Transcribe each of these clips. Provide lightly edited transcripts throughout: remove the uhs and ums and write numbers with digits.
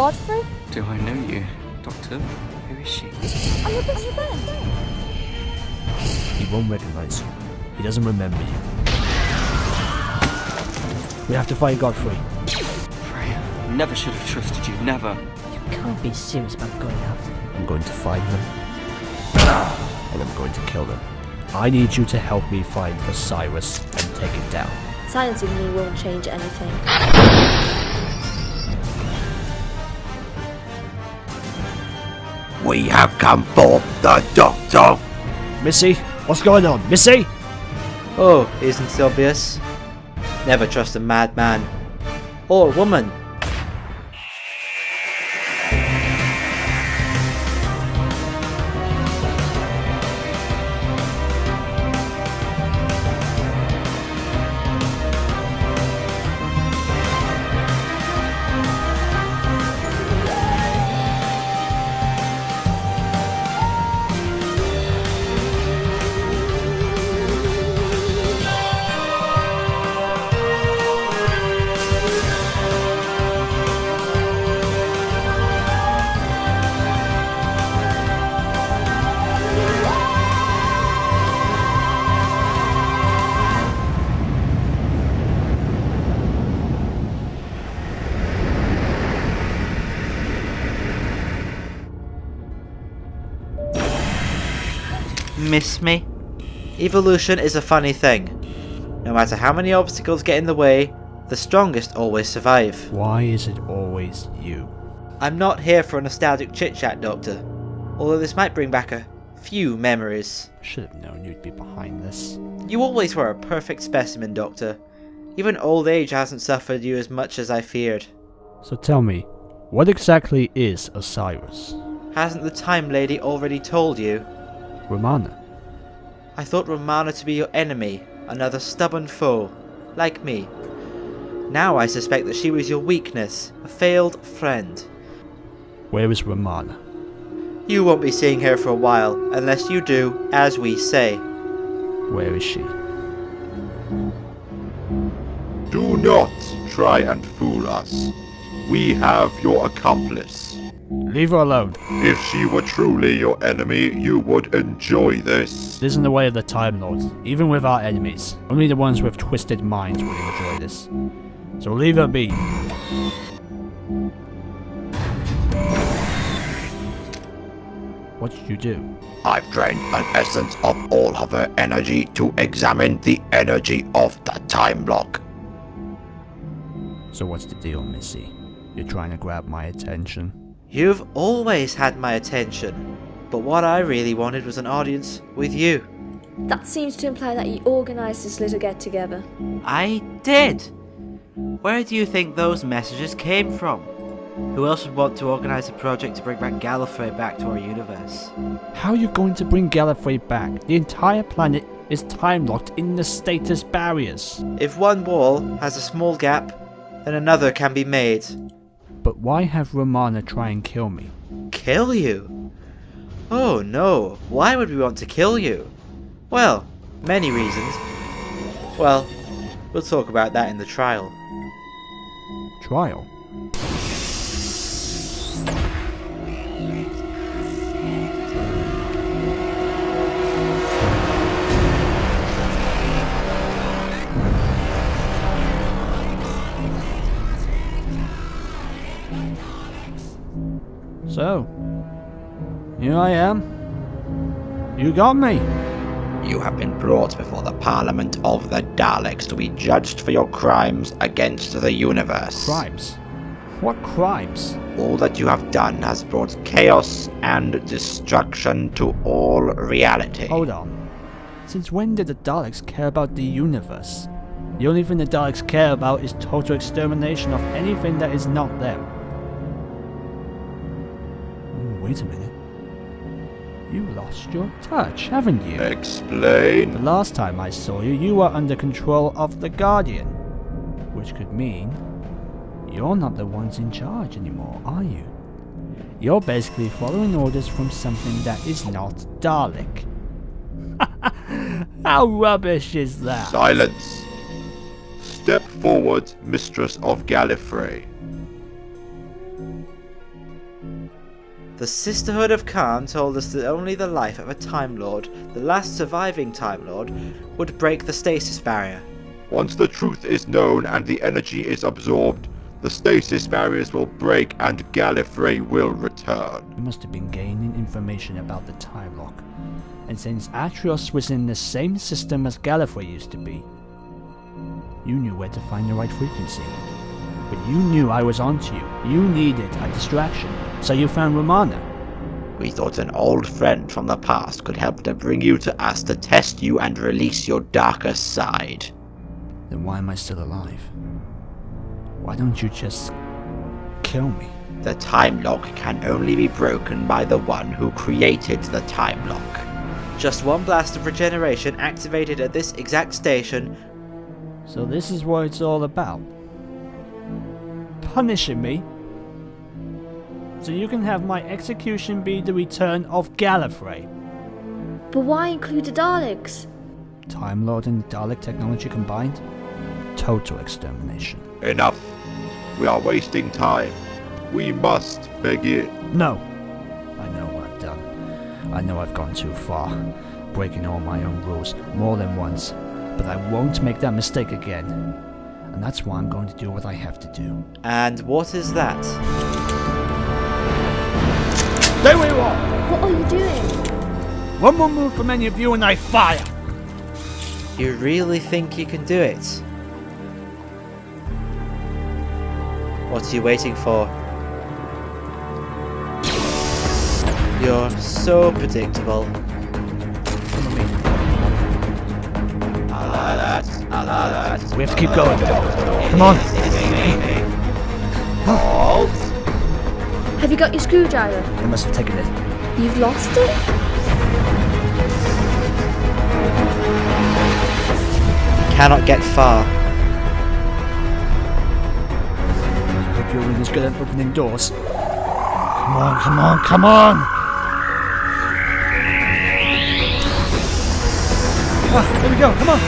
Godfrey? Do I know you, Doctor? Who is she? I'm your best friend. He won't recognize you. He doesn't remember you. We have to find Godfrey. Freya, never should have trusted you, never. You can't be serious about going after them. I'm going to find them. And I'm going to kill them. I need you to help me find Osiris and take it down. Silencing me won't change anything. We have come for the Doctor. Missy, what's going on? Missy? Oh, isn't it obvious? Never trust a madman. Or woman. Miss me? Evolution is a funny thing. No matter how many obstacles get in the way, the strongest always survive. Why is it always you? I'm not here for a nostalgic chit-chat, Doctor. Although this might bring back a few memories. Should have known you'd be behind this. You always were a perfect specimen, Doctor. Even old age hasn't suffered you as much as I feared. So tell me, what exactly is Osiris? Hasn't the Time Lady already told you? Romana? I thought Romana to be your enemy, another stubborn foe, like me. Now I suspect that she was your weakness, a failed friend. Where is Romana? You won't be seeing her for a while, unless you do as we say. Where is she? Do not try and fool us. We have your accomplice. Leave her alone. If she were truly your enemy, you would enjoy this. This isn't the way of the Time Lords, even with our enemies. Only the ones with twisted minds will enjoy this. So leave her be. What did you do? I've drained an essence of all of her energy to examine the energy of the time lock. So what's the deal, Missy? You're trying to grab my attention? You've always had my attention, but what I really wanted was an audience with you. That seems to imply that you organised this little get-together. I did! Where do you think those messages came from? Who else would want to organise a project to bring back Gallifrey back to our universe? How are you going to bring Gallifrey back? The entire planet is time-locked in the status barriers. If one wall has a small gap, then another can be made. But why have Romana try and kill me? Kill you? Oh no, why would we want to kill you? Well, many reasons. Well, we'll talk about that in the trial. Trial? So, here I am. You got me. You have been brought before the Parliament of the Daleks to be judged for your crimes against the universe. Crimes? What crimes? All that you have done has brought chaos and destruction to all reality. Hold on. Since when did the Daleks care about the universe? The only thing the Daleks care about is total extermination of anything that is not them. Wait a minute. You lost your touch, haven't you? Explain. The last time I saw you, you were under control of the Guardian. Which could mean you're not the ones in charge anymore, are you? You're basically following orders from something that is not Dalek. How rubbish is that? Silence. Step forward, Mistress of Gallifrey. The Sisterhood of Khan told us that only the life of a Time Lord, the last surviving Time Lord, would break the stasis barrier. Once the truth is known and the energy is absorbed, the stasis barriers will break and Gallifrey will return. You must have been gaining information about the time lock. And since Atrios was in the same system as Gallifrey used to be, you knew where to find the right frequency. But you knew I was onto you. You needed a distraction, so you found Romana. We thought an old friend from the past could help to bring you to us to test you and release your darkest side. Then why am I still alive? Why don't you just kill me? The time lock can only be broken by the one who created the time lock. Just one blast of regeneration activated at this exact station. So this is what it's all about. Punishing me so you can have my execution be the return of Gallifrey. But why include the Daleks? Time Lord and Dalek technology combined? Total extermination. Enough. We are wasting time. We must begin. No. I know what I've done. I know I've gone too far, breaking all my own rules more than once, but I won't make that mistake again. And that's why I'm going to do what I have to do. And what is that? There we are! What are you doing? One more move from any of you and I fire! You really think you can do it? What are you waiting for? You're so predictable. We have to keep going. Come on! Halt! Have you got your screwdriver? I must have taken it. You've lost it? Cannot get far. I hope you're really as good at opening doors. Come on, come on, come on! Ah, there we go, come on!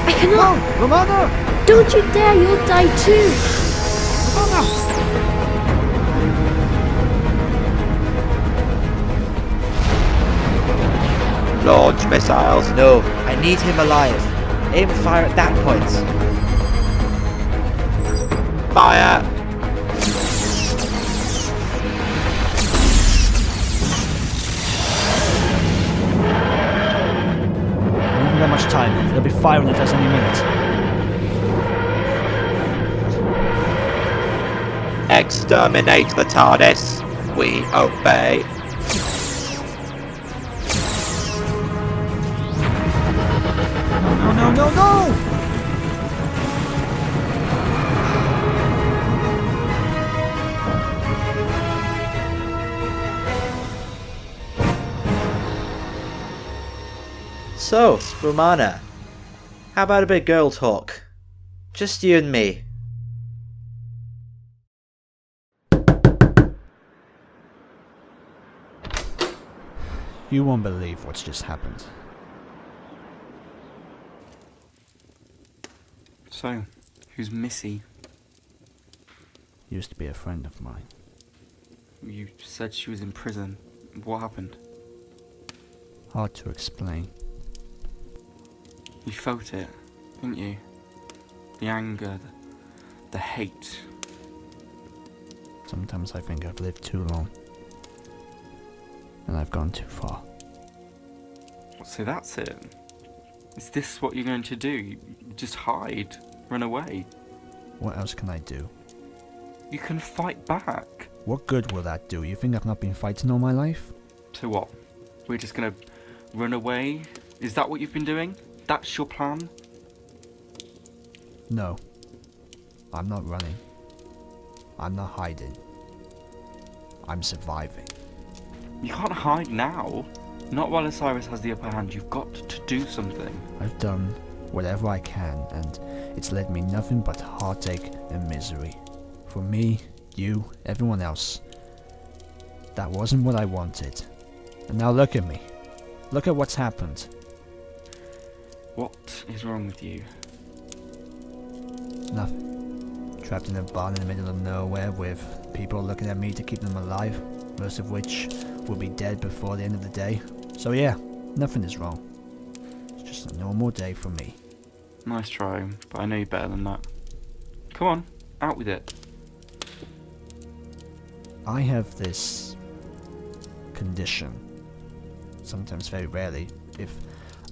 I cannot! Romana! Don't you dare, you'll die too! Romana! Launch missiles. No, I need him alive. Aim fire at that point. Fire! We haven't got much time. They'll be firing at us any minute. Exterminate the TARDIS. We obey. No, no, no! So, Romana, how about a bit of girl talk? Just you and me. You won't believe what's just happened. So, who's Missy? Used to be a friend of mine. You said she was in prison. What happened? Hard to explain. You felt it, didn't you? The anger, the hate. Sometimes I think I've lived too long. And I've gone too far. So that's it. Is this what you're going to do? You just hide? Run away? What else can I do? You can fight back. What good will that do? You think I've not been fighting all my life? So what? We're just gonna run away? Is that what you've been doing? That's your plan? No. I'm not running. I'm not hiding. I'm surviving. You can't hide now. Not while Osiris has the upper hand. You've got to do something. I've done whatever I can, and it's led me nothing but heartache and misery. For me, you, everyone else. That wasn't what I wanted. And now look at me. Look at what's happened. What is wrong with you? Nothing. Trapped in a barn in the middle of nowhere with people looking at me to keep them alive. most of which will be dead before the end of the day. So yeah, nothing is wrong. It's just a normal day for me. Nice try, but I know you're better than that. Come on, out with it. I have this condition, sometimes very rarely, if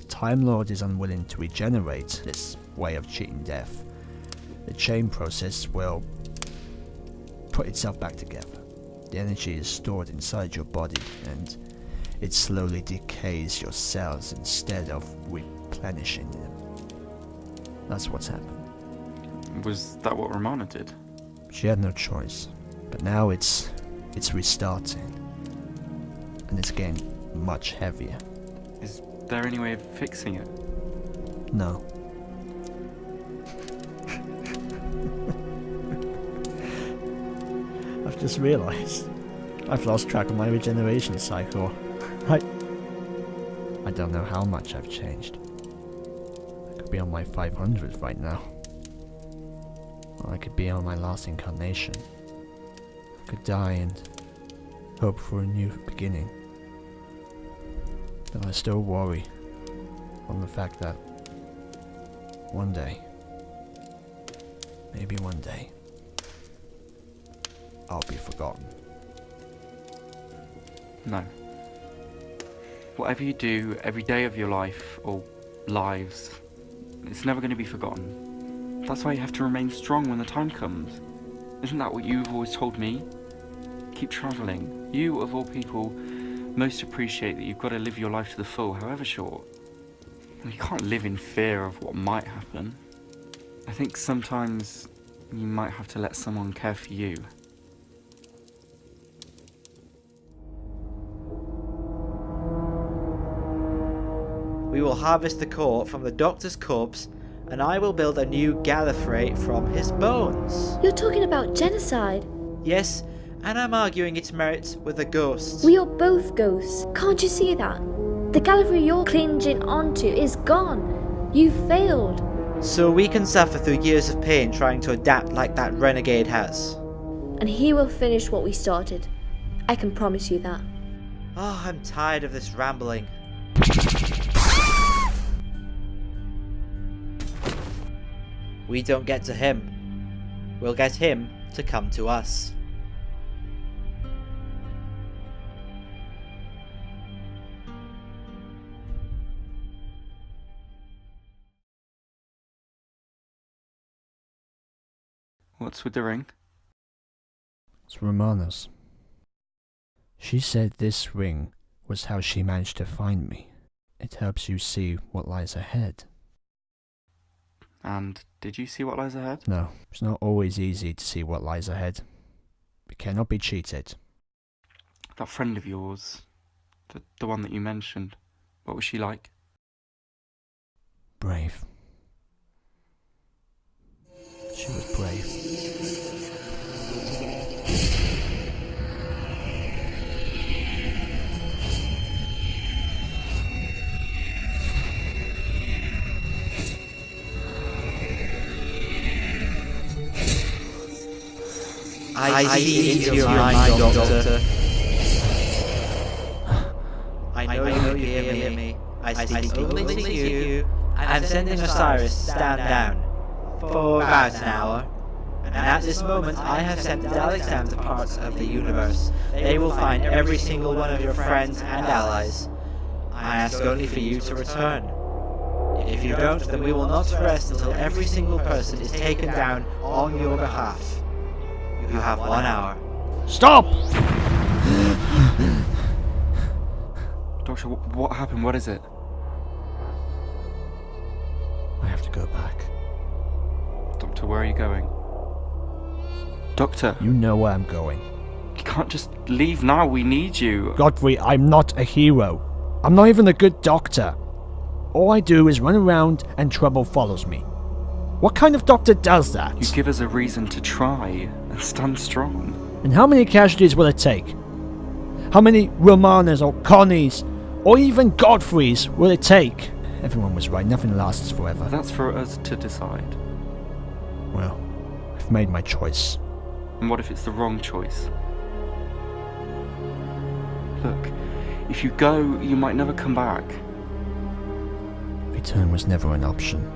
a Time Lord is unwilling to regenerate this way of cheating death, the chain process will put itself back together. The energy is stored inside your body and it slowly decays your cells instead of replenishing them. That's what's happened. Was that what Romana did? She had no choice, but now it's restarting, and it's getting much heavier. Is there any way of fixing it? No. I've just realized I've lost track of my regeneration cycle. I don't know how much I've changed. I could be on my 500th right now. Or I could be on my last incarnation. I could die and hope for a new beginning. But I still worry on the fact that one day, maybe one day, I'll be forgotten. No. Whatever you do every day of your life, or lives, it's never going to be forgotten. That's why you have to remain strong when the time comes. Isn't that what you've always told me? Keep travelling. You, of all people, most appreciate that you've got to live your life to the full, however short. You can't live in fear of what might happen. I think sometimes you might have to let someone care for you. We will harvest the core from the Doctor's corpse, and I will build a new Gallifrey from his bones. You're talking about genocide. Yes, and I'm arguing its merits with the ghosts. We are both ghosts. Can't you see that? The Gallifrey you're clinging onto is gone. You failed. So we can suffer through years of pain trying to adapt like that renegade has. And he will finish what we started. I can promise you that. Oh, I'm tired of this rambling. We don't get to him. We'll get him to come to us. What's with the ring? It's Romana's. She said this ring was how she managed to find me. It helps you see what lies ahead. And did you see what lies ahead? No, it's not always easy to see what lies ahead. It cannot be cheated. That friend of yours, the one that you mentioned, what was she like? Brave. She was brave. I see into your mind, Doctor. I know you hear me. I speak only to you. I'm sending Osiris down for about an hour. And at this moment I have sent Daleks down to parts of the universe. They will find every single one of your friends and allies. I ask only for you to return. If you don't, then we will not rest until every single person is taken down on your behalf. You have 1 hour. Stop! Doctor, what happened? What is it? I have to go back. Doctor, where are you going? Doctor, You know where I'm going. you can't just leave now. We need you. Godfrey, I'm not a hero. I'm not even a good doctor. All I do is run around and trouble follows me. What kind of doctor does that? You give us a reason to try and stand strong. And how many casualties will it take? How many Romanas or Connies or even Godfreys will it take? Everyone was right, nothing lasts forever. That's for us to decide. Well, I've made my choice. And what if it's the wrong choice? Look, if you go, you might never come back. Return was never an option.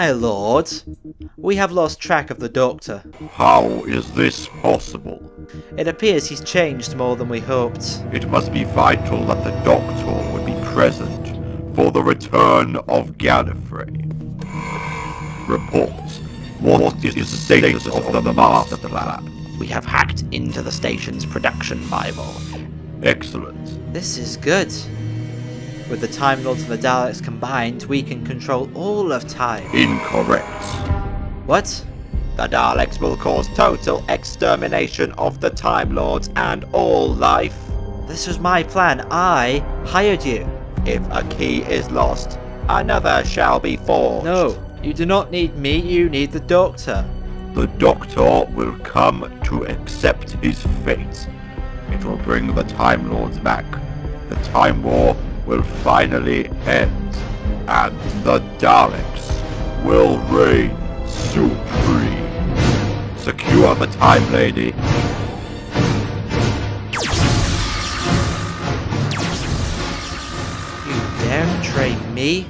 My lord, we have lost track of the Doctor. How is this possible? It appears he's changed more than we hoped. It must be vital that the Doctor would be present for the return of Godfrey. Reports. What is the status of the master plan? We have hacked into the station's production Bible. Excellent. This is good. With the Time Lords and the Daleks combined, we can control all of time. Incorrect. What? The Daleks will cause total extermination of the Time Lords and all life. This was my plan. I hired you. If a key is lost, another shall be forged. No, you do not need me, you need the Doctor. The Doctor will come to accept his fate. It will bring the Time Lords back. The Time War will finally end, and the Daleks will reign supreme. Secure the Time Lady. You dare betray me?